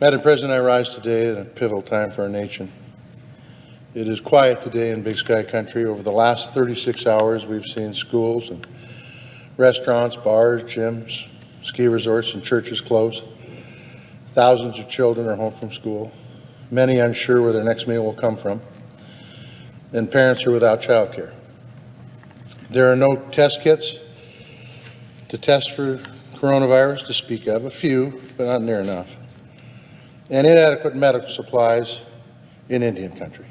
Madam President, I rise today at a pivotal time for our nation. It is quiet today in Big Sky Country. Over the last 36 hours, we've seen schools and restaurants, bars, gyms, ski resorts, and churches close. Thousands of children are home from school, many unsure where their next meal will come from, and parents are without child care. There are no test kits to test for coronavirus to speak of, a few, but not near enough, and inadequate medical supplies in Indian country.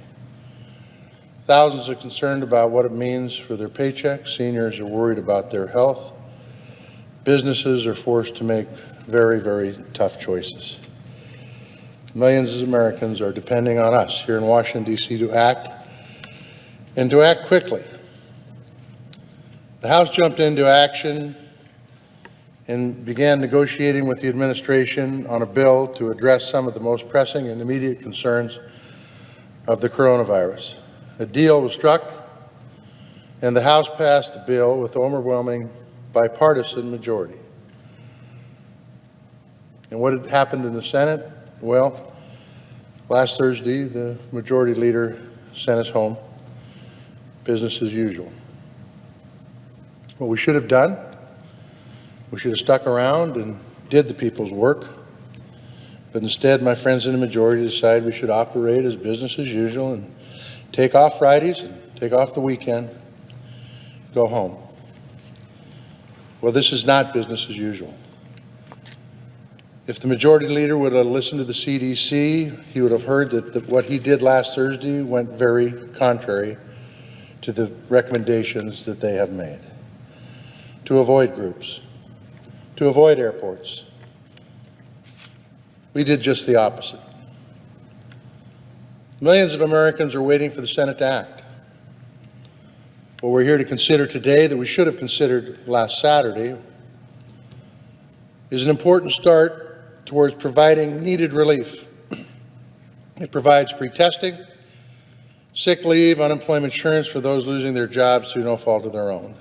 Thousands are concerned about what it means for their paychecks. Seniors are worried about their health. Businesses are forced to make very, very tough choices. Millions of Americans are depending on us here in Washington, D.C. to act, and to act quickly. The House jumped into action and began negotiating with the administration on a bill to address some of the most pressing and immediate concerns of the coronavirus. A deal was struck, and the House passed the bill with overwhelming bipartisan majority. And what had happened in the Senate? Well, last Thursday, the majority leader sent us home, business as usual. What we should have done, we should have stuck around and did the people's work. But instead, my friends in the majority decided we should operate as business as usual and take off Fridays and take off the weekend, go home. Well, this is not business as usual. If the majority leader would have listened to the CDC, he would have heard that what he did last Thursday went very contrary to the recommendations that they have made. To avoid groups, to avoid airports. We did just the opposite. Millions of Americans are waiting for the Senate to act. What we're here to consider today, that we should have considered last Saturday, is an important start towards providing needed relief. It provides free testing, sick leave, unemployment insurance for those losing their jobs through no fault of their own.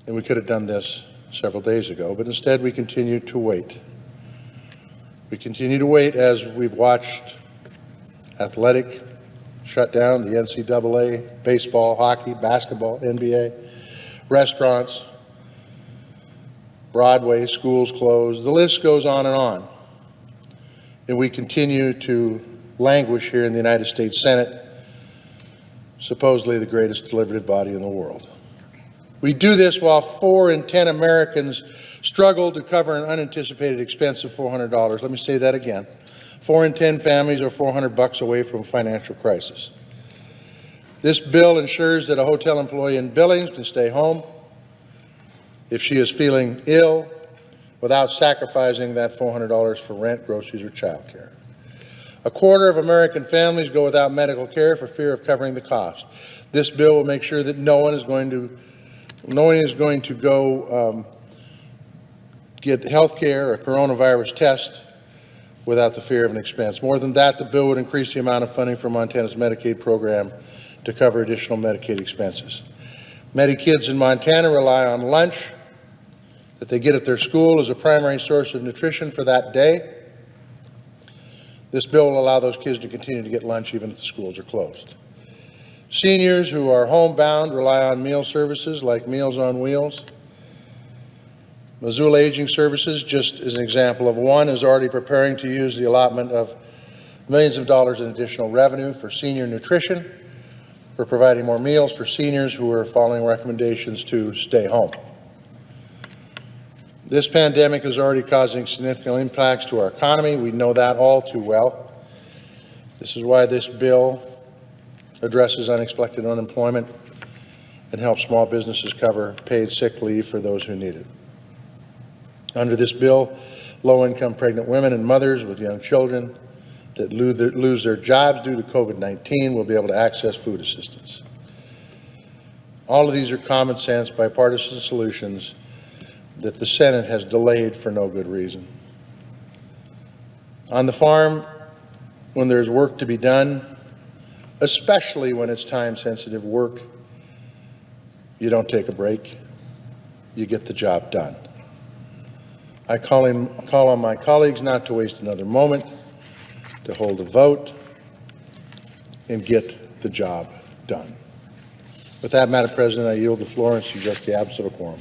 And we could have done this several days ago, but instead we continue to wait. We continue to wait as we've watched athletic shut down, the NCAA, baseball, hockey, basketball, NBA, restaurants, Broadway, schools closed. The list goes on and on. And we continue to languish here in the United States Senate, supposedly the greatest deliberative body in the world. We do this while 4 in 10 Americans struggle to cover an unanticipated expense of $400. Let me say that again. 4 in 10 families are $400 away from a financial crisis. This bill ensures that a hotel employee in Billings can stay home if she is feeling ill without sacrificing that $400 for rent, groceries, or child care. A quarter of American families go without medical care for fear of covering the cost. This bill will make sure that no one is going to go get health care or a coronavirus test without the fear of an expense. More than that, the bill would increase the amount of funding for Montana's Medicaid program to cover additional Medicaid expenses. Many kids in Montana rely on lunch that they get at their school as a primary source of nutrition for that day. This bill will allow those kids to continue to get lunch even if the schools are closed. Seniors who are homebound rely on meal services like Meals on Wheels. Missoula Aging Services, just as an example of one, is already preparing to use the allotment of millions of dollars in additional revenue for senior nutrition, for providing more meals for seniors who are following recommendations to stay home. This pandemic is already causing significant impacts to our economy. We know that all too well. This is why this bill addresses unexpected unemployment and helps small businesses cover paid sick leave for those who need it. Under this bill, low-income pregnant women and mothers with young children that lose their jobs due to COVID-19 will be able to access food assistance. All of these are common sense, bipartisan solutions that the Senate has delayed for no good reason. On the farm, when there's work to be done, especially when it's time-sensitive work, you don't take a break, you get the job done. I call on my colleagues not to waste another moment, to hold a vote, and get the job done. With that, Madam President, I yield the floor and suggest the absence of a quorum.